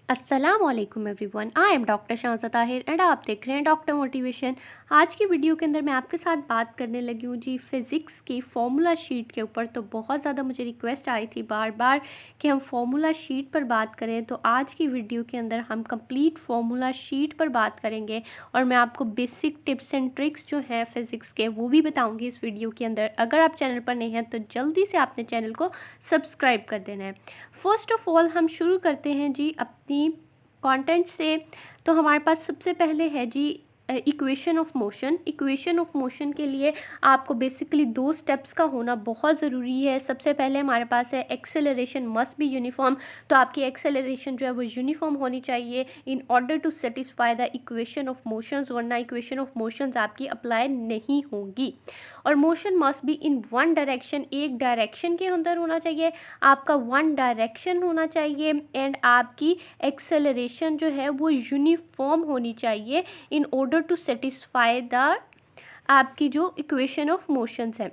अस्सलामुअलैकुम everyone, I am doctor Shahza Tahir and आप देख रहे हैं डॉक्टर मोटिवेशन। आज की वीडियो के अंदर मैं आपके साथ बात करने लगी हूँ जी फ़िज़िक्स की फ़ॉर्मूला शीट के ऊपर। तो बहुत ज़्यादा मुझे रिक्वेस्ट आई थी बार बार कि हम फ़ॉर्मूला शीट पर बात करें, तो आज की वीडियो के अंदर हम कंप्लीट फ़ॉर्मूला शीट पर बात करेंगे और मैं आपको बेसिक टिप्स एंड ट्रिक्स जो हैं फ़िज़िक्स के वो भी बताऊँगी इस वीडियो के अंदर। अगर आप चैनल पर नहीं हैं तो जल्दी से आपने चैनल को सब्सक्राइब कर देना है। फर्स्ट ऑफ़ ऑल हम शुरू करते हैं जी अपनी कंटेंट से। तो हमारे पास सबसे पहले है जी equation of motion. Equation of motion के लिए आपको बेसिकली दो स्टेप्स का होना बहुत ज़रूरी है। सबसे पहले हमारे पास है एक्सेलरेशन मस्ट बी यूनिफॉर्म। तो आपकी एक्सेलरेशन जो है वो यूनिफॉर्म होनी चाहिए in order to satisfy the equation of motions, वरना इक्वेशन ऑफ मोशंस आपकी अप्लाई नहीं होंगी। और motion must be in one direction, एक डायरेक्शन के अंदर होना चाहिए, आपका वन डायरेक्शन होना चाहिए। एंड आपकी एक्सेलरेशन जो है वो यूनिफॉर्म होनी चाहिए in order to satisfy the आपकी जो इक्वेशन ऑफ मोशंस है।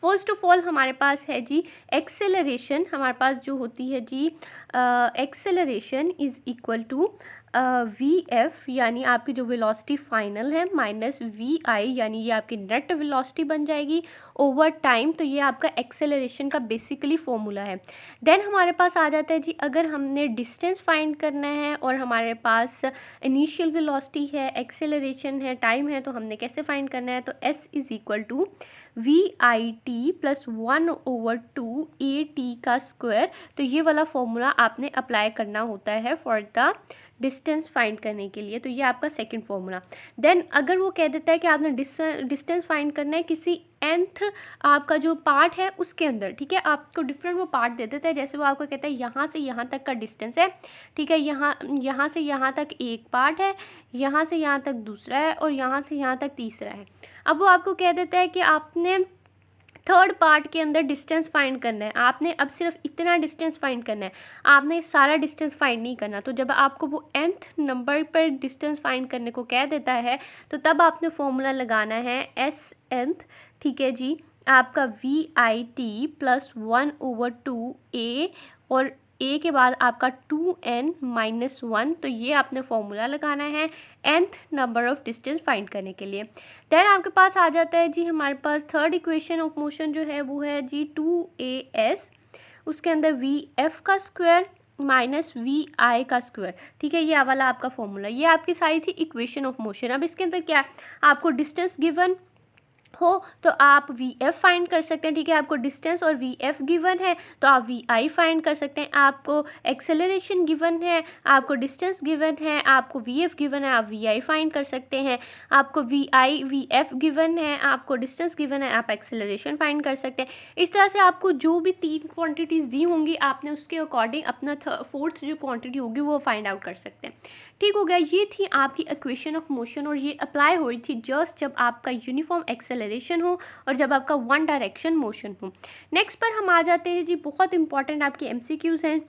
फर्स्ट ऑफ ऑल हमारे पास है जी एक्सेलरेशन। हमारे पास जो होती है जी acceleration is equal to V F, यानी आपकी जो वेलोसिटी फाइनल है, माइनस वी आई, यानी ये आपकी नेट वेलोसिटी बन जाएगी ओवर टाइम। तो ये आपका एक्सेलरेशन का बेसिकली फॉर्मूला है। देन हमारे पास आ जाता है जी, अगर हमने डिस्टेंस फाइंड करना है और हमारे पास इनिशियल वेलोसिटी है, एक्सेलरेशन है, टाइम है, तो हमने कैसे फाइंड करना है? तो S is equal to we I T plus 1/2 A T का स्क्वायर। तो ये वाला फॉर्मूला आपने अप्लाई करना होता है फॉर द डिस्टेंस फाइंड करने के लिए। तो ये आपका सेकंड फॉर्मूला। देन अगर वो कह देता है कि आपने डिस्टेंस फाइंड करना है किसी nth आपका जो पार्ट है उसके अंदर, ठीक है, आपको डिफरेंट वो पार्ट दे देता है। जैसे वो आपको कहता है यहाँ से यहाँ तक का डिस्टेंस है, ठीक है, यहाँ से यहाँ तक एक पार्ट है, यहाँ से यहाँ तक दूसरा है और यहाँ से यहाँ तक तीसरा है। अब वो आपको कह देता है कि आपने थर्ड पार्ट के अंदर डिस्टेंस फाइंड करना है, आपने अब सिर्फ इतना डिस्टेंस फाइंड करना है, आपने सारा डिस्टेंस फाइंड नहीं करना। तो जब आपको वो nth नंबर पर डिस्टेंस फाइंड करने को कह देता है तो तब आपने फॉर्मूला लगाना है एस nth, ठीक है जी, आपका वी आई टी प्लस 1/2 ए और ए के बाद आपका 2n-1। तो ये आपने फॉर्मूला लगाना है nth number of distance find करने के लिए। देन आपके पास आ जाता है जी हमारे पास थर्ड इक्वेशन ऑफ मोशन जो है वो है जी 2as, उसके अंदर वी एफ का स्क्वायर माइनस वी आई का स्क्वायर, ठीक है, ये वाला आपका फॉर्मूला। ये आपकी सारी थी इक्वेशन ऑफ मोशन। अब इसके अंदर क्या है, आपको डिस्टेंस गिवन हो तो आप वी एफ फाइंड कर सकते हैं, ठीक है, आपको डिस्टेंस और वी एफ गिवन है तो आप वी आई फाइंड कर सकते हैं। आपको एक्सेलरेशन गिवन है, आपको डिस्टेंस गिवन है, आपको वी एफ गिवन है, आप वी आई फाइंड कर सकते हैं। आपको V I V F given है, आपको डिस्टेंस गिवन है, आप एक्सेलरेशन फाइंड कर सकते हैं। इस तरह से आपको जो भी तीन क्वांटिटीज़ दी होंगी आपने उसके अकॉर्डिंग अपना फोर्थ जो क्वांटिटी होगी वो फाइंड आउट कर सकते हैं। ठीक हो गया, ये थी आपकी इक्वेशन ऑफ मोशन और ये अप्लाई हो रही थी जस्ट जब आपका यूनिफॉर्म एक्सेलरेशन हो और जब आपका वन डायरेक्शन मोशन हो। नेक्स्ट पर हम आ जाते हैं जी, बहुत इंपॉर्टेंट आपके एमसीक्यूज़ हैं।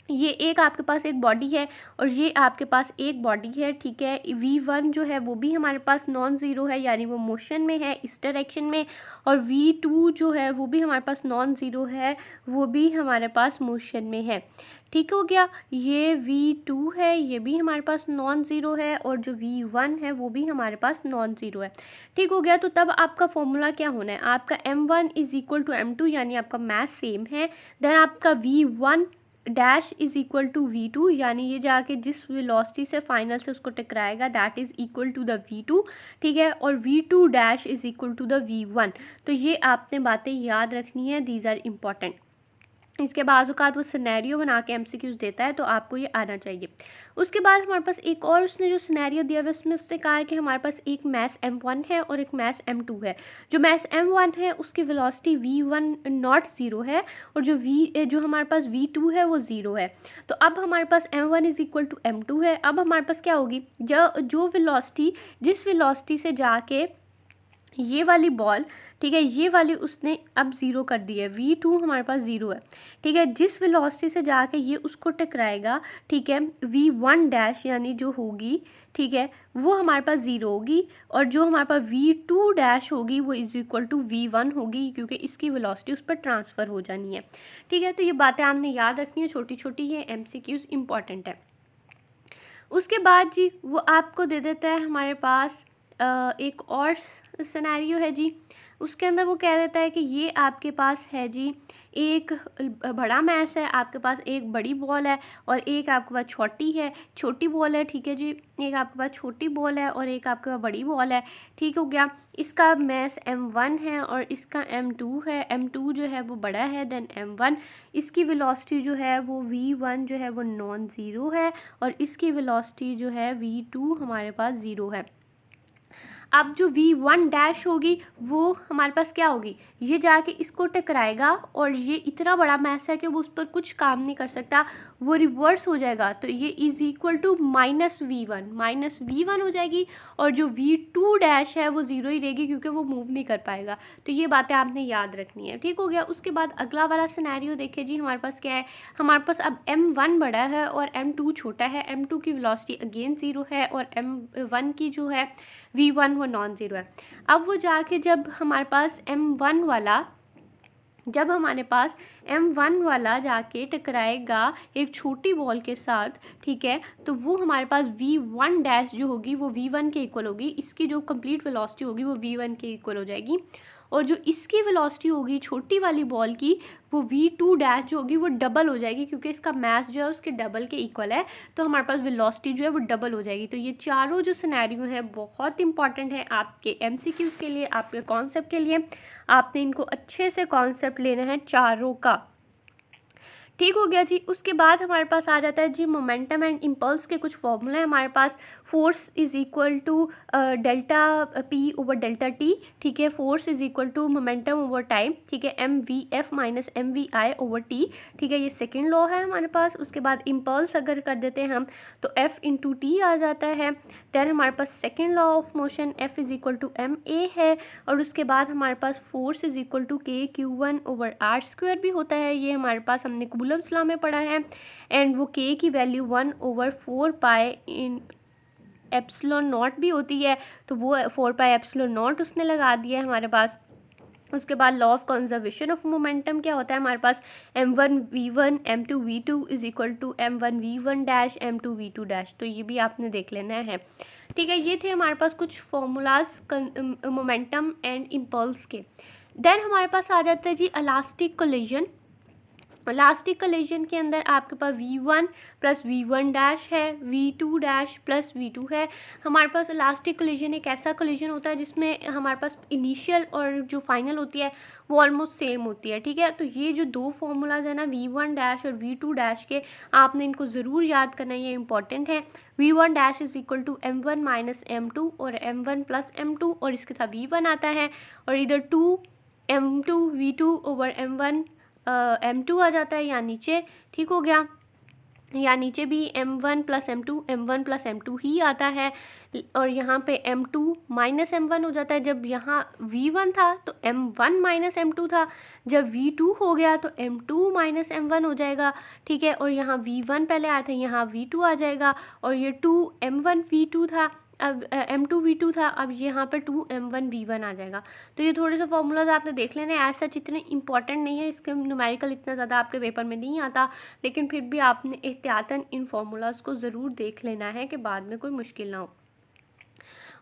ये एक आपके पास एक बॉडी है और ये आपके पास एक बॉडी है, ठीक है। v1 जो है वो भी हमारे पास नॉन ज़ीरो है, यानी वो मोशन में है इस डायरेक्शन में, और v2 जो है वो भी हमारे पास नॉन ज़ीरो है, वो भी हमारे पास मोशन में है। ठीक हो गया, ये v2 है, ये भी हमारे पास नॉन ज़ीरो है, और जो v1 है वो भी हमारे पास नॉन ज़ीरो है। ठीक हो गया, तो तब आपका फॉर्मूला क्या होना है, आपका m1 is equal to m2, यानी आपका मैथ सेम है। देन आपका v1 dash is equal to v2, यानी ये जाके जिस वेलोसिटी से फाइनल से उसको टकराएगा that is equal to the v2, ठीक है, और v2 dash is equal to the v1। तो ये आपने बातें याद रखनी है, दीज आर इम्पॉर्टेंट। इसके बाज़ वो सिनेरियो बना के एमसीक्यूज़ देता है तो आपको ये आना चाहिए। उसके बाद हमारे पास एक और उसने जो सिनेरियो दिया हुआ है उसमें उसने कहा है कि हमारे पास एक मैस m1 है और एक मैस m2 है। जो मैस m1 है उसकी वेलोसिटी v1 नॉट ज़ीरो है और जो हमारे पास v2 है वो ज़ीरो है। तो अब हमारे पास m1 is equal to m2 है। अब हमारे पास क्या होगी, जो वेलोसिटी जिस वेलोसिटी से जाके ये वाली बॉल, ठीक है, ये वाली उसने अब ज़ीरो कर दी है, v2 हमारे पास ज़ीरो है, ठीक है, जिस वेलोसिटी से जाके ये उसको टकराएगा, ठीक है, v1 डैश यानी जो होगी, ठीक है, वो हमारे पास ज़ीरो होगी, और जो हमारे पास v2 डैश होगी वो इज़ इक्वल टू v1 होगी, क्योंकि इसकी वेलोसिटी उस पर ट्रांसफ़र हो जानी है। ठीक है, तो ये बातें आपने याद रखनी है, छोटी छोटी ये MCQs इंपॉर्टेंट है। उसके बाद जी वो आपको दे देता है हमारे पास एक और सिनेरियो है जी, उसके अंदर वो कह देता है कि ये आपके पास है जी एक बड़ा मैच है, आपके पास एक बड़ी बॉल है और एक आपके पास छोटी बॉल है, ठीक है जी। एक आपके पास छोटी बॉल है और एक आपके पास बड़ी बॉल है, ठीक हो गया। इसका मैस m1 है और इसका m2 है। m2 जो है वो बड़ा है देन m1। इसकी वेलोसिटी जो है वो v1 जो है वो नॉन ज़ीरो है और इसकी वेलोसिटी जो है v2 हमारे पास ज़ीरो है। अब जो v1 डैश होगी वो हमारे पास क्या होगी, ये जाके इसको टकराएगा और ये इतना बड़ा मैस है कि वो उस पर कुछ काम नहीं कर सकता, वो रिवर्स हो जाएगा। तो ये इज़ इक्वल टू -v1 हो जाएगी और जो v2 डैश है वो ज़ीरो ही रहेगी क्योंकि वो मूव नहीं कर पाएगा। तो ये बातें आपने याद रखनी है, ठीक हो गया। उसके बाद अगला वाला सिनेरियो देखिए जी, हमारे पास क्या है, हमारे पास अब m1 बड़ा है और m2 छोटा है। m2 की वेलोसिटी अगेन ज़ीरो है और m1 की जो है v1 वो नॉन ज़ीरो है। अब वो जाके जब हमारे पास m1 वाला जाके टकराएगा एक छोटी बॉल के साथ, ठीक है, तो वो हमारे पास v1 डैश जो होगी वो v1 के इक्वल होगी। इसकी जो कंप्लीट वेलोसिटी होगी वो v1 के इक्वल हो जाएगी और जो इसकी वेलोसिटी होगी छोटी वाली बॉल की वो v2 डैश जो होगी वो डबल हो जाएगी क्योंकि इसका मास जो है उसके डबल के इक्वल है, तो हमारे पास वेलोसिटी जो है वो डबल हो जाएगी। तो ये चारों जो सिनेरियो हैं बहुत इंपॉर्टेंट है आपके MCQs के लिए, आपके कॉन्सेप्ट के लिए। आपने इनको अच्छे से कॉन्सेप्ट लेना है चारों का, ठीक हो गया जी। उसके बाद हमारे पास आ जाता है जी मोमेंटम एंड इम्पल्स के कुछ फॉर्मूले हैं हमारे पास। Force is equal to delta P over delta T, ठीक है। Force is equal to momentum over time, ठीक है, mvf minus mvi over T, ठीक है, ये सेकेंड लॉ है हमारे पास। उसके बाद इम्पल्स अगर कर देते हैं हम तो f इंटू टी आ जाता है। देन हमारे पास second law of motion f is equal to ma है और उसके बाद हमारे पास force is equal to k(q1 over r square भी होता है, ये हमारे पास हमने कूलम्स लॉ में पढ़ा है। एंड वो k की value 1/4 pi in epsilon not भी होती है, तो वो 4 पाई एप्सिलॉन नॉट उसने लगा दिया है हमारे पास। उसके बाद law of conservation of momentum क्या होता है हमारे पास, m1 v1 m2 v2 is equal to m1 v1 dash m2 v2 dash, तो ये भी आपने देख लेना है, ठीक है। ये थे हमारे पास कुछ फॉर्मूलाज मोमेंटम एंड इम्पल्स के। देन हमारे पास आ जाता है जी इलास्टिक कोलिजन। इलास्टिक कोलिजन के अंदर आपके पास v1 प्लस v1 डैश है, v2 डैश प्लस v2 है। हमारे पास इलास्टिक कोलिजन एक ऐसा कोलिजन होता है जिसमें हमारे पास इनिशियल और जो फाइनल होती है वो ऑलमोस्ट सेम होती है, ठीक है। तो ये जो दो फॉर्मूलाज है ना v1 डैश और v2 डैश के, आपने इनको ज़रूर याद करना है, ये इंपॉर्टेंट है। v1 dash is equal to m1 minus m2 और m1 प्लस m2 और इसके साथ v1 आता है और इधर 2m2 v2 over m1 m2 आ जाता है यहाँ नीचे, ठीक हो गया। यहाँ नीचे भी m1 प्लस m2 ही आता है और यहाँ पे m2 माइनस m1 हो जाता है। जब यहाँ v1 था तो m1 माइनस m2 था, जब v2 हो गया तो m2 माइनस m1 हो जाएगा, ठीक है। और यहाँ v1 पहले आया था, यहाँ v2 आ जाएगा और ये 2m1 v2 था, अब m2 v2 था, अब यहाँ पर 2m1 v1 आ जाएगा। तो ये थोड़े से फॉर्मूलाज आपने देख लेने, ऐसा इतने इंपॉर्टेंट नहीं है, इसके न्यूमेरिकल इतना ज़्यादा आपके पेपर में नहीं आता, लेकिन फिर भी आपने एहतियातन इन फार्मूलाज़ को ज़रूर देख लेना है कि बाद में कोई मुश्किल ना हो।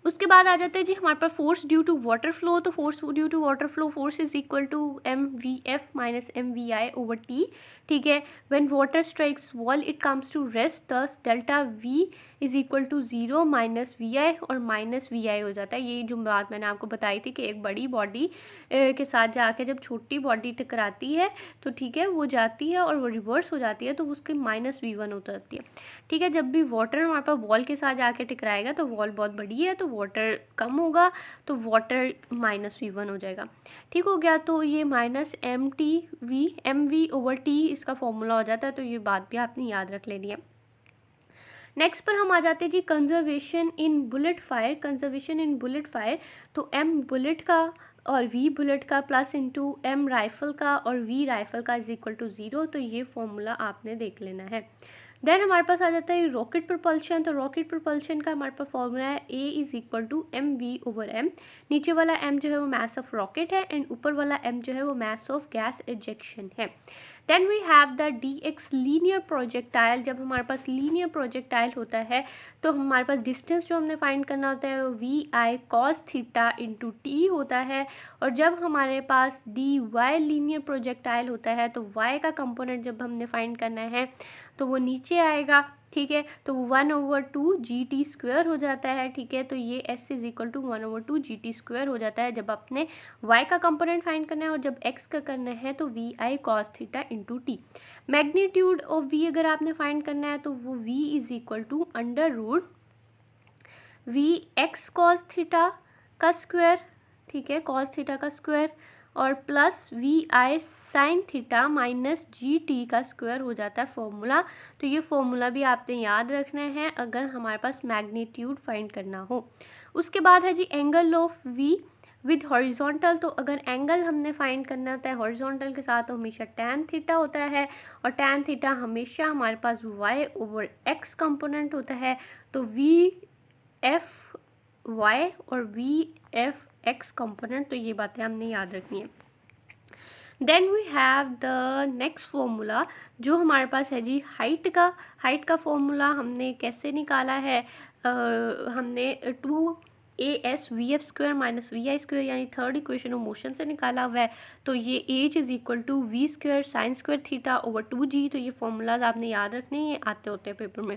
उसके बाद आ जाते हैं जी हमारे पास force due to water flow. तो force due to water flow, force is equal to mvf minus mvi over T, ठीक है। When water strikes wall it comes to rest, thus delta v is equal to 0 minus vi और minus vi हो जाता है। ये जो बात मैंने आपको बताई थी कि एक बड़ी बॉडी के साथ जाके जब छोटी बॉडी टकराती है तो ठीक है वो जाती है और वो रिवर्स हो जाती है तो उसकी माइनस v1 हो जाती है, ठीक है। जब भी वाटर हमारे पास वॉल के साथ जाके टकराएगा तो वॉल बहुत बड़ी है तो वाटर कम होगा तो वाटर माइनस v1 हो जाएगा, ठीक हो गया। तो ये माइनस mv ओवर टी इसका फॉर्मूला हो जाता है, तो ये बात भी आपने याद रख लेनी है। नेक्स्ट पर हम आ जाते हैं जी conservation in bullet fire. Conservation in bullet fire, तो m बुलेट का और v बुलेट का प्लस इंटू m राइफल का और v राइफल का इज इक्वल टू 0, तो ये फॉर्मूला आपने देख लेना है। देन हमारे पास आ जाता है रॉकेट प्रपल्शन। तो रॉकेट प्रपल्शन का हमारे पास फॉर्मूला है a is equal to mv over m। नीचे वाला m जो है वो मास ऑफ रॉकेट है एंड ऊपर वाला m जो है वो मास ऑफ गैस इजेक्शन है। Then we have the D X linear projectile. जब हमारे पास लीनियर प्रोजेक्टाइल होता है तो हमारे पास डिस्टेंस जो हमने फाइंड करना होता है वो वी आई कॉस थीटा इंटू टी होता है। और जब हमारे पास डी वाई लीनियर प्रोजेक्टाइल होता है तो वाई का कंपोनेंट जब हमने फाइंड करना है तो वो नीचे आएगा, ठीक है, तो 1/2 जी टी स्क्वायर हो जाता है, ठीक है। तो ये S is equal to 1/2 G T square हो जाता है जब अपने y का कंपोनेंट फाइंड करना है, और जब x का करना है तो v I cos theta into t. Magnitude of v अगर आपने फाइंड करना है तो वो v is equal to under root v x cos theta का स्क्वायर, ठीक है, कॉस थीटा का स्क्वायर, और plus v i sine theta minus g t का स्क्वायर हो जाता है फॉर्मूला। तो ये फॉर्मूला भी आपने याद रखना है अगर हमारे पास मैग्नीट्यूड फाइंड करना हो। उसके बाद है जी angle of V with horizontal. तो अगर एंगल हमने फाइंड करना होता है हॉरिजॉन्टल के साथ तो हमेशा टैन थीटा होता है, और टैन थीटा हमेशा हमारे पास वाई ओवर एक्स कंपोनेंट होता है। तो वी एफ वाई और वी एफ एक्स कंपोनेंट, तो ये बातें हमने याद रखनी है। Then we have the next formula जो हमारे पास है जी हाइट का फॉर्मूला हमने कैसे निकाला है, हमने 2as v f square minus we I square यानी थर्ड इक्वेशन ऑफ मोशन से निकाला हुआ है। तो ये h is equal to v square sine square theta over 2g। तो ये फॉर्मूलाज आपने याद रखने हैं, ये आते होते हैं पेपर में।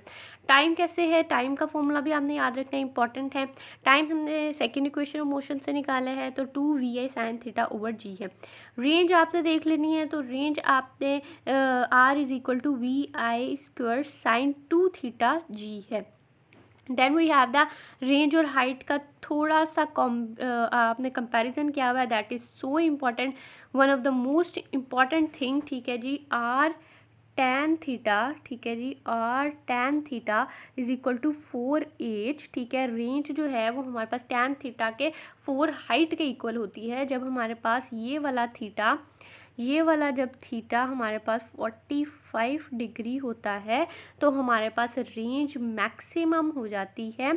टाइम कैसे है, टाइम का फॉर्मूला भी आपने याद रखना है, इंपॉर्टेंट है। टाइम हमने सेकेंड इक्वेशन ऑफ मोशन से निकाला है तो 2vi साइन थीटा ओवर जी है। रेंज आपने देख लेनी है, तो रेंज आपने r is equal to we I square sine 2 theta जी है। Then we have the range और हाइट का थोड़ा सा आपने कंपैरिजन किया हुआ है, that is so important, one of the most important thing, ठीक है जी। आर टैन थीटा, ठीक है जी, R tan theta is equal to 4h, ठीक है। रेंज जो है वो हमारे पास टैन थीटा के 4 हाइट के इक्वल होती है। जब हमारे पास ये वाला जब थीटा हमारे पास 45 डिग्री होता है तो हमारे पास रेंज मैक्सिमम हो जाती है।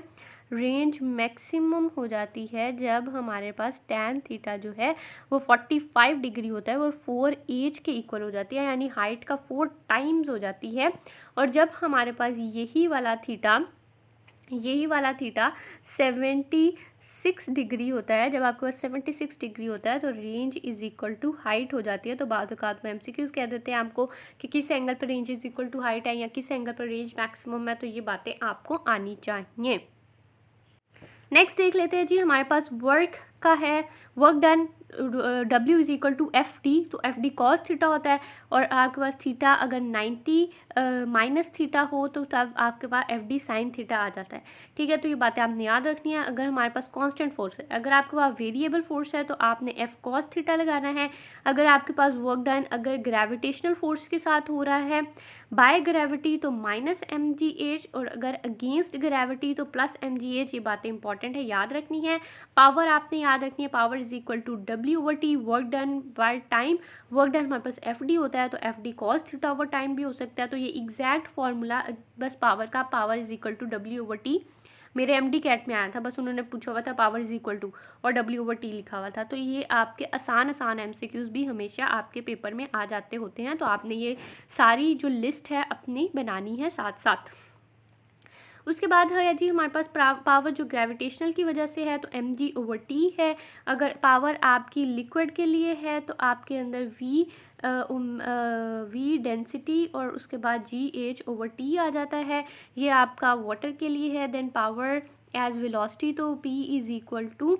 रेंज मैक्सिमम हो जाती है जब हमारे पास टैन थीटा जो है वो 45 डिग्री होता है और 4h के इक्वल हो जाती है, यानी हाइट का 4 टाइम्स हो जाती है। और जब हमारे पास यही वाला थीटा 76 डिग्री होता है, जब आपके पास 76 डिग्री होता है तो range is equal to height हो जाती है। तो बाद औकात में MCQs कह देते हैं आपको कि किस एंगल पर range is equal to height है या किस एंगल पर रेंज मैक्सिमम है, तो ये बातें आपको आनी चाहिए। नेक्स्ट देख लेते हैं जी, हमारे पास वर्क का है, work done W is equal to f d. तो एफ डी कॉस थीटा होता है, और आपके पास थीटा अगर 90 माइनस थीटा हो तो तब आपके पास एफ डी साइन थीटा आ जाता है, ठीक है। तो ये बातें आपने याद रखनी है। अगर हमारे पास कांस्टेंट फोर्स है, अगर आपके पास वेरिएबल फोर्स है तो आपने एफ कॉस थीटा लगाना है। अगर आपके पास वर्क डन अगर ग्रेविटेशनल फोर्स के साथ हो रहा है बाय ग्रेविटी तो माइनस mgh, और अगर अगेंस्ट ग्रेविटी तो प्लस mgh। ये बातें इंपॉर्टेंट है, याद रखनी है। पावर आपने याद रखनी है, power is equal to W over t, work done by time. Work done हमारे पास एफ डी होता है तो f d cos theta over time भी हो सकता है। तो ये एग्जैक्ट फॉर्मूला बस पावर का, power is equal to W over t, मेरे MD कैट में आया था, बस उन्होंने पूछा हुआ था पावर इज इक्वल टू और W ओवर टी लिखा हुआ था। तो ये आपके आसान MCQs भी हमेशा आपके पेपर में आ जाते होते हैं, तो आपने ये सारी जो लिस्ट है अपनी बनानी है साथ साथ। उसके बाद है जी हमारे पास पावर जो ग्रेविटेशनल की वजह से है तो mg ओवर टी है। अगर पावर आपकी लिक्विड के लिए है तो आपके अंदर v डेंसिटी और उसके बाद gh ओवर टी आ जाता है, ये आपका वाटर के लिए है। देन पावर एज वेलोसिटी तो p is equal to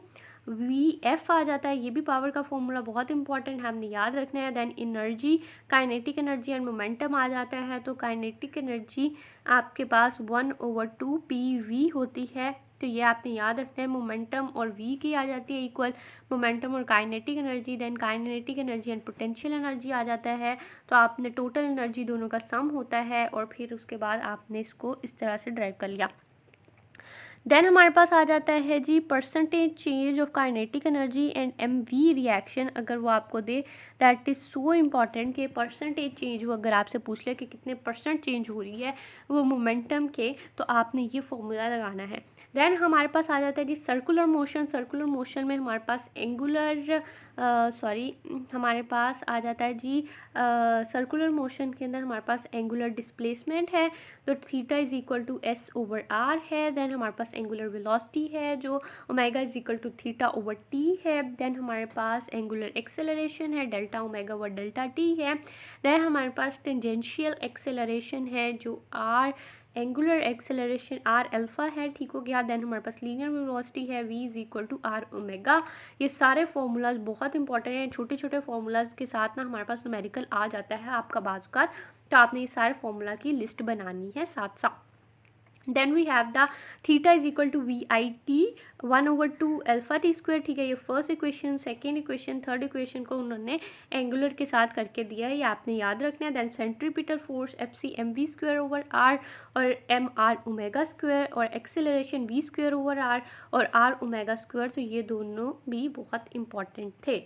vf आ जाता है, ये भी पावर का फॉर्मूला बहुत इंपॉर्टेंट है, हमने याद रखना है। Then energy, kinetic energy and momentum आ जाता है। तो काइनेटिक एनर्जी आपके पास 1/2 pv होती है, तो ये आपने याद रखना है। मोमेंटम और v की आ जाती है इक्वल मोमेंटम और kinetic energy. Then kinetic energy and potential energy आ जाता है, तो आपने टोटल एनर्जी दोनों का सम होता है, और फिर उसके बाद आपने इसको इस तरह से ड्राइव कर लिया। देन हमारे पास आ जाता है जी percentage change of kinetic energy and MV reaction, अगर वो आपको दे, दैट इज़ सो इम्पॉर्टेंट कि परसेंटेज चेंज वो अगर आपसे पूछ ले कि कितने % चेंज हो रही है वो मोमेंटम के, तो आपने ये फॉर्मूला लगाना है। देन हमारे पास आ जाता है जी सर्कुलर मोशन। सर्कुलर मोशन में हमारे पास हमारे पास आ जाता है जी सर्कुलर मोशन के अंदर हमारे पास एंगुलर डिस्प्लेसमेंट है तो theta is equal to s over r है। देन हमारे पास एंगुलर वेलोसिटी है जो omega is equal to theta over t है। देन हमारे पास एंगुलर एक्सेलरेशन है delta omega over delta t है। देन हमारे पास टेंजेंशियल एक्सेलरेशन है जो r angular acceleration r alpha है, ठीक हो गया। देन हमारे पास लीनियर वेलोसिटी है v is equal to r omega. ये सारे फॉर्मूलाज बहुत इंपॉर्टेंट हैं, छोटे छोटे फॉर्मूलाज के साथ ना हमारे पास न्यूमेरिकल आ जाता है आपका बाजुकात, तो आपने ये सारे फॉर्मूला की लिस्ट बनानी है साथ साथ। Then we have the theta is equal to we I t 1/2 alpha t square, ठीक है। ये first equation, second equation, third equation को उन्होंने एंगुलर के साथ करके दिया है, ये आपने याद रखना है। Then centripetal force f c m v square over r और एम आर ओमेगा स्क्वायर और acceleration v square over r और आर ओमेगा स्क्वायर, तो ये दोनों भी बहुत इंपॉर्टेंट थे।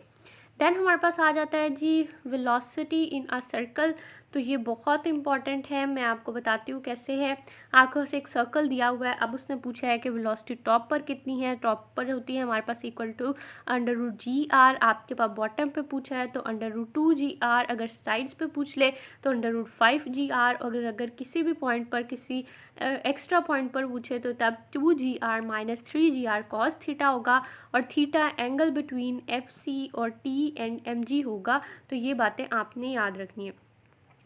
देन हमारे पास आ जाता है जी वेलोसिटी इन अ सर्कल, तो ये बहुत इंपॉर्टेंट है, मैं आपको बताती हूँ कैसे है। आपको से एक सर्कल दिया हुआ है, अब उसने पूछा है कि वेलोसिटी टॉप पर कितनी है। टॉप पर होती है हमारे पास इक्वल टू √GR, आपके पास बॉटम पे पूछा है तो √2GR, अगर साइड्स पे पूछ ले तो √5GR, अगर किसी भी पॉइंट पर किसी एक्स्ट्रा पॉइंट पर पूछे तो तब 2GR minus 3GR cos theta होगा और थीटा एंगल बिटवीन FC और T एंड MG होगा, तो ये बातें आपने याद रखनी है।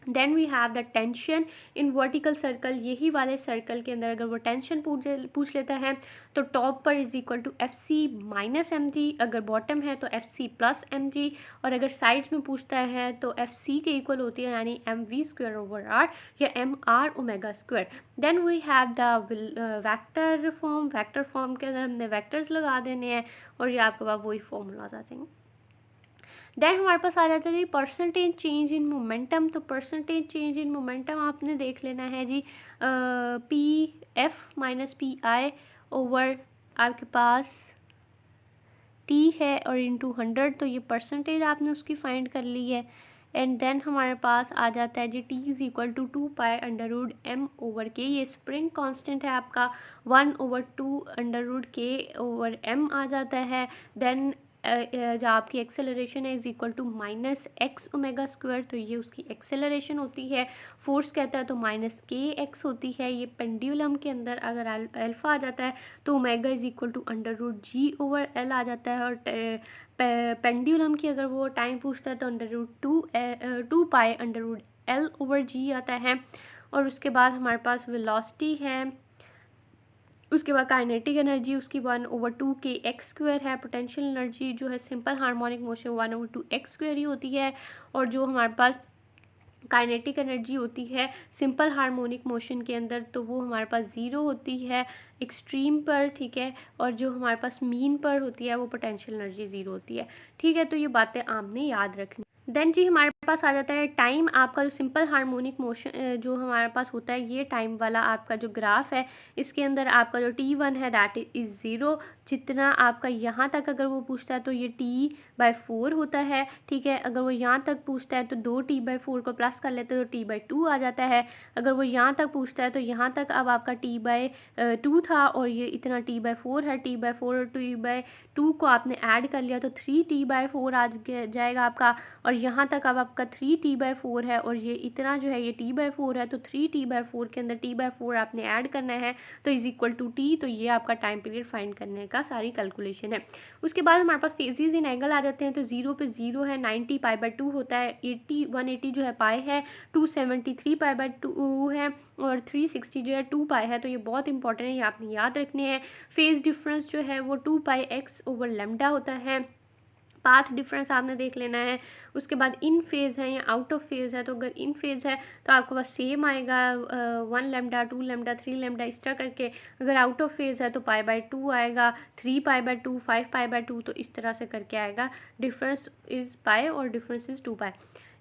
Then we have the tension in vertical circle, यही वाले सर्कल के अंदर अगर वो टेंशन पूछ लेता है तो टॉप पर is equal to FC minus MG, अगर बॉटम है तो FC प्लस MG, और अगर साइड्स में पूछता है तो FC के इक्वल होती है यानी MV स्क्वायर ओवर R या MR omega square. Then we have the vector form, vector form के अंदर हमने वेक्टर्स लगा देने हैं और ये आपके पास वही फॉर्मूलाज आ जाएंगे। देन हमारे पास आ जाता है जी परसेंटेज चेंज इन मोमेंटम, तो परसेंटेज चेंज इन मोमेंटम आपने देख लेना है जी PF माइनस PI ओवर आपके पास T है और इंटू 100, तो ये परसेंटेज आपने उसकी फाइंड कर ली है। एंड देन हमारे पास आ जाता है जी T is equal to 2π√m over k, ये स्प्रिंग कांस्टेंट है आपका 1/2 √k/m आ जाता है। देन जो आपकी एक्सेलरेशन है is equal to -x omega square, तो ये उसकी एक्सेलरेशन होती है। फोर्स कहता है तो -kx होती है। ये पेंडुलम के अंदर अगर अल्फा आ जाता है तो omega is equal to √g over l आ जाता है, और पेंडुलम की अगर वो टाइम पूछता है तो √2π√l ओवर g आता है। और उसके बाद हमारे पास वेलोसिटी है, उसके बाद काइनेटिक एनर्जी उसकी 1/2kx² है। पोटेंशियल एनर्जी जो है सिंपल हार्मोनिक मोशन 1/2x² ही होती है, और जो हमारे पास काइनेटिक एनर्जी होती है सिंपल हार्मोनिक मोशन के अंदर तो वो हमारे पास 0 होती है एक्सट्रीम पर, ठीक है। और जो हमारे पास मीन पर होती है वो पोटेंशियल एनर्जी 0 होती है, ठीक है। तो ये बातें आपने याद रखनी। देन जी हमारे पास आ जाता है टाइम, आपका जो सिंपल हार्मोनिक मोशन जो हमारे पास होता है ये टाइम वाला आपका जो ग्राफ है, इसके अंदर आपका जो T1 है दैट इज़ 0, जितना आपका यहाँ तक अगर वो पूछता है तो ये T/4 होता है, ठीक है। अगर वो यहाँ तक पूछता है तो 2T/4 को प्लस कर लेते हैं तो T/2 आ जाता है। अगर वो यहाँ तक पूछता है तो यहाँ तक अब आपका T/2 था और ये इतना T/4 है, T/4 और T/2 को आपने ऐड कर लिया तो 3T/4 आ जाएगा आपका, और यहाँ तक अब आपका 3T/4 है और ये इतना जो है ये T/4 है, तो 3T/4 के अंदर T/4 आपने ऐड करना है तो इज इक्वल टू T, तो ये आपका टाइम पीरियड फाइंड करने का सारी कैलकुलेशन है। उसके बाद हमारे पास फेजेस इन एंगल आ जाते हैं, तो 0 पे 0 है, 90 π/2 होता है, 180 जो है पाई है, 273 π/2 है और 360 जो है 2π है, तो ये बहुत इंपॉर्टेंट है, ये आपने याद रखने हैं। फेज डिफरेंस जो है वो 2πx ओवर लैम्डा होता है। पाथ डिफरेंस आपने देख लेना है। उसके बाद इन फेज़ है या आउट ऑफ फेज़ है, तो अगर इन फेज़ है तो आपके पास सेम आएगा 1 लैम्डा 2 लैम्डा 3 लैम्डा इस तरह करके। अगर आउट ऑफ फेज़ है तो π/2 आएगा, 3π/2 5π/2, तो इस तरह से करके आएगा। डिफरेंस इज़ पाई और डिफरेंस इज़ 2π,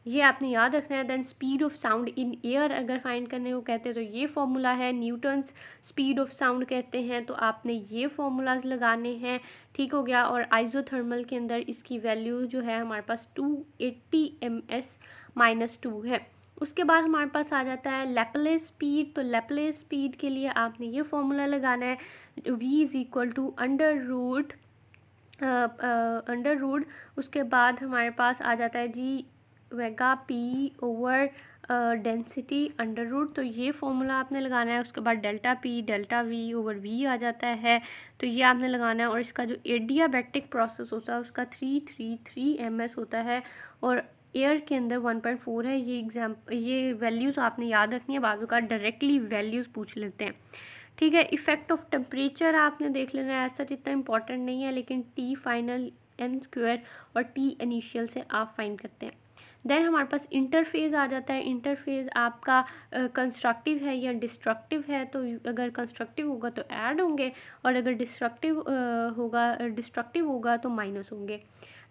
ये आपने याद रखना है। Then speed of sound in air अगर फाइंड करने को कहते हैं तो ये फॉर्मूला है, न्यूटन्स स्पीड ऑफ साउंड कहते हैं, तो आपने ये फॉर्मूलाज लगाने हैं, ठीक हो गया। और आइसोथर्मल के अंदर इसकी वैल्यू जो है हमारे पास 280 ms-2 है। उसके बाद हमारे पास आ जाता है लैपलेस स्पीड। तो लैपलेस स्पीड के लिए आपने ये फॉर्मूला लगाना है, v is equal to under root उसके बाद हमारे पास आ जाता है जी वेगा P over density under root. तो ये फॉर्मूला आपने लगाना है। उसके बाद delta P delta V over V आ जाता है, तो ये आपने लगाना है। और इसका जो एडियाबैटिक प्रोसेस होता है उसका 333 ms होता है और एयर के अंदर 1.4 है। ये वैल्यूज़ आपने याद रखनी है, बाजू का डायरेक्टली वैल्यूज़ पूछ लेते हैं, ठीक है। इफ़ेक्ट ऑफ टेम्परेचर आपने देख लेना है, ऐसा जितना इंपॉर्टेंट नहीं है, लेकिन टी फाइनल n स्क्वायर और टी इनिशियल से आप फाइंड करते हैं। देन हमारे पास इंटरफेज़ आ जाता है। इंटरफेज़ आपका कंस्ट्रक्टिव है या डिस्ट्रक्टिव है, तो अगर कंस्ट्रक्टिव होगा तो ऐड होंगे और अगर डिस्ट्रक्टिव होगा तो माइनस होंगे।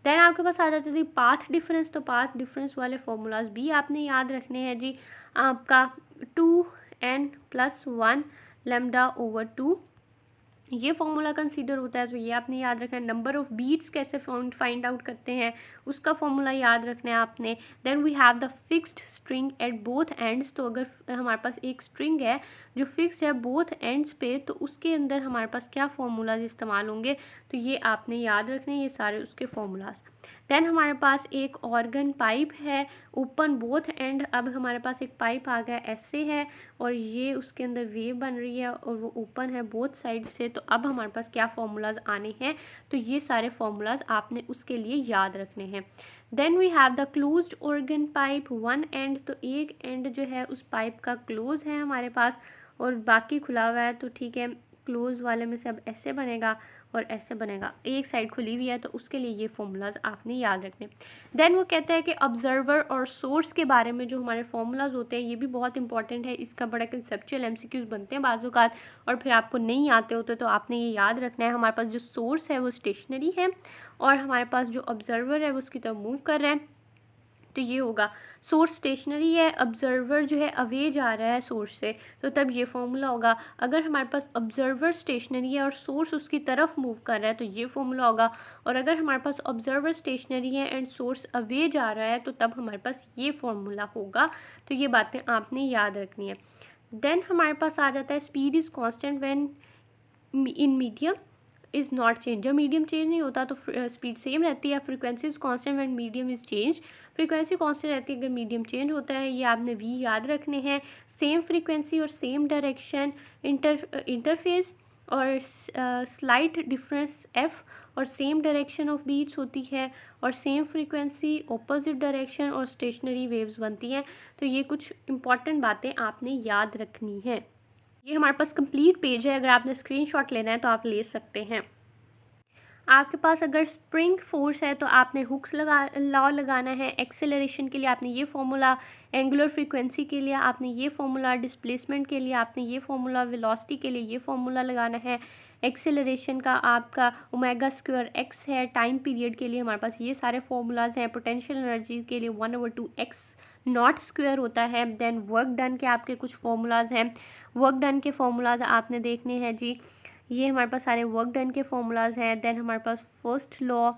देन आपके पास आ जाता है जी पाथ डिफरेंस। तो पाथ डिफरेंस वाले फॉर्मूलाज भी आपने याद रखने हैं जी। आपका 2n+1 लैम्डा ओवर 2 ये फॉर्मूला कंसीडर होता है, तो ये आपने याद रखना है। नंबर ऑफ बीट्स कैसे फाइंड आउट करते हैं उसका फॉर्मूला याद रखना है आपने। Then we have the fixed string at both ends. तो अगर हमारे पास एक स्ट्रिंग है जो फिक्स्ड है बोथ एंड्स पे, तो उसके अंदर हमारे पास क्या फॉर्मूलाज इस्तेमाल होंगे, तो ये आपने याद रखने हैं, ये सारे उसके फॉर्मूलाज। देन हमारे पास एक ऑर्गन पाइप है ओपन बोथ एंड। अब हमारे पास एक पाइप आ गया ऐसे है और ये उसके अंदर वेव बन रही है और वो ओपन है बोथ साइड से। तो अब हमारे पास क्या फॉर्मूलाज आने हैं, तो ये सारे फॉर्मूलाज आपने उसके लिए याद रखने हैं। Then we have the closed organ pipe one end. तो एक एंड जो है उस पाइप का क्लोज है हमारे पास और बाकी खुला हुआ है, तो ठीक है, क्लोज वाले में से अब ऐसे बनेगा और ऐसे बनेगा, एक साइड खुली हुई है, तो उसके लिए ये फॉर्मूलाज आपने याद रखने। देन वो कहता है कि ऑब्जर्वर और सोर्स के बारे में जो हमारे फॉर्मूलाज होते हैं ये भी बहुत इंपॉर्टेंट है। इसका बड़ा कंसेप्चुअल MCQs बनते हैं बाज़-औक़ात और फिर आपको नहीं आते होते, तो आपने ये याद रखना है। हमारे पास जो सोर्स है वो स्टेशनरी है और हमारे पास जो ऑब्जर्वर है वो उसकी तरफ मूव कर रहा है, तो ये होगा सोर्स स्टेशनरी है, ऑब्जर्वर जो है अवे जा रहा है सोर्स से, तो तब ये फॉर्मूला होगा। अगर हमारे पास ऑब्जर्वर स्टेशनरी है और सोर्स उसकी तरफ मूव कर रहा है तो ये फॉर्मूला होगा। और अगर हमारे पास ऑब्जर्वर स्टेशनरी है एंड सोर्स अवे जा रहा है तो तब हमारे पास ये फॉर्मूला होगा। तो ये बातें आपने याद रखनी है। देन हमारे पास आ जाता है speed is constant when in medium is not change. जब मीडियम चेंज नहीं होता तो स्पीड सेम रहती है। Frequency is constant when medium is change. Frequency constant रहती है अगर मीडियम चेंज होता है। ये आपने वी याद रखने हैं। सेम फ्रीक्वेंसी और सेम डायरेक्शन इंटरफेस और स्लाइट डिफरेंस एफ और सेम डायरेक्शन ऑफ बीट्स होती है और सेम फ्रीक्वेंसी ऑपोजिट डायरेक्शन और स्टेशनरी वेव्स बनती हैं। तो ये कुछ इंपॉर्टेंट बातें आपने याद रखनी है। ये हमारे पास कंप्लीट पेज है, अगर आपने स्क्रीनशॉट लेना है तो आप ले सकते हैं। आपके पास अगर स्प्रिंग फोर्स है तो आपने हुक्स लॉ लगाना है। एक्सेलरेशन के लिए आपने ये फॉर्मूला, एंगुलर फ्रीक्वेंसी के लिए आपने ये फॉर्मूला, डिस्प्लेसमेंट के लिए आपने ये फॉर्मूला, वेलोसिटी के लिए ये फॉर्मूला लगाना है। एक्सेलरेशन का आपका ओमेगा स्क्वायर एक्स है। टाइम पीरियड के लिए हमारे पास ये सारे फॉर्मूलाज हैं। पोटेंशियल एनर्जी के लिए 1/2 x नॉट स्क्वायर होता है। देन वर्क डन के आपके कुछ फॉर्मूलाज हैं। वर्क डन के फॉर्मूलाज आपने देखने हैं जी। ये हमारे पास सारे वर्क डन के फॉर्मूलाज हैं। देन हमारे पास फर्स्ट लॉ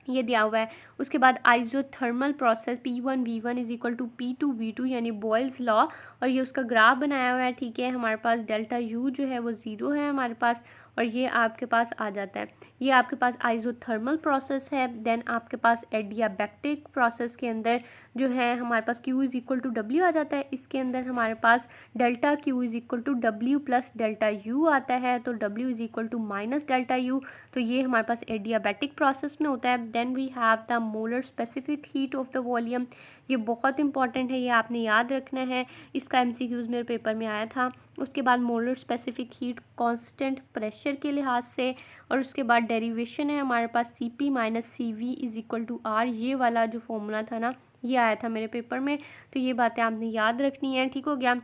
ये दिया हुआ है। उसके बाद isothermal process P1 V1 is equal to P2 V2 यानी बॉयल्स लॉ, और ये उसका ग्राफ बनाया हुआ है, ठीक है। हमारे पास डेल्टा U जो है वो 0 है हमारे पास, और ये आपके पास आ जाता है। ये आपके पास आइसोथर्मल प्रोसेस है। देन आपके पास एडियाबैक्टिक प्रोसेस के अंदर जो है हमारे पास Q is equal to W आ जाता है। इसके अंदर हमारे पास delta Q is equal to W plus delta U आता है, तो W is equal to minus delta U। तो ये हमारे पास एडियाबैटिक प्रोसेस में होता है। Then we have the molar specific heat of the volume. ये बहुत इंपॉर्टेंट है, ये आपने याद रखना है। इसका MCQs मेरे पेपर में आया था। उसके बाद molar specific heat constant pressure के लिहाज से, और उसके बाद डेरिवेशन है हमारे पास CP minus CV is equal to R। ये वाला जो फॉर्मूला था ना, ये आया था मेरे पेपर में, तो ये बातें आपने याद रखनी है, ठीक हो गया।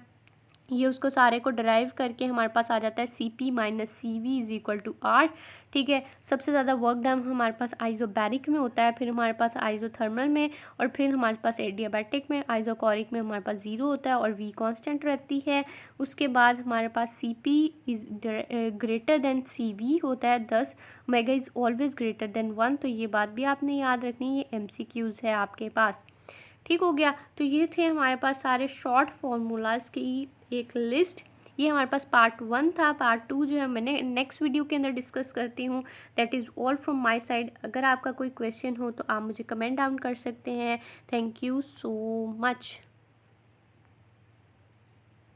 ये उसको सारे को ड्राइव करके हमारे पास आ जाता है CP minus CV is equal to R, ठीक है। सबसे ज़्यादा वर्क डन हमारे पास आइसोबैरिक में होता है, फिर हमारे पास आइसोथर्मल में, और फिर हमारे पास एडियाबैटिक में। आइसोकोरिक में हमारे पास 0 होता है और V कांस्टेंट रहती है। उसके बाद हमारे पास CP is greater than CV होता है 10, omega is always greater than 1। तो ये बात भी आपने याद रखनी है, ये MCQs है आपके पास, ठीक हो गया। तो ये थे हमारे पास सारे शॉर्ट फार्मूलाज की एक लिस्ट। ये हमारे पास पार्ट 1 था। पार्ट 2 जो है मैंने नेक्स्ट वीडियो के अंदर डिस्कस करती हूँ। That is all from my side. अगर आपका कोई क्वेश्चन हो तो आप मुझे कमेंट डाउन कर सकते हैं। Thank you so much.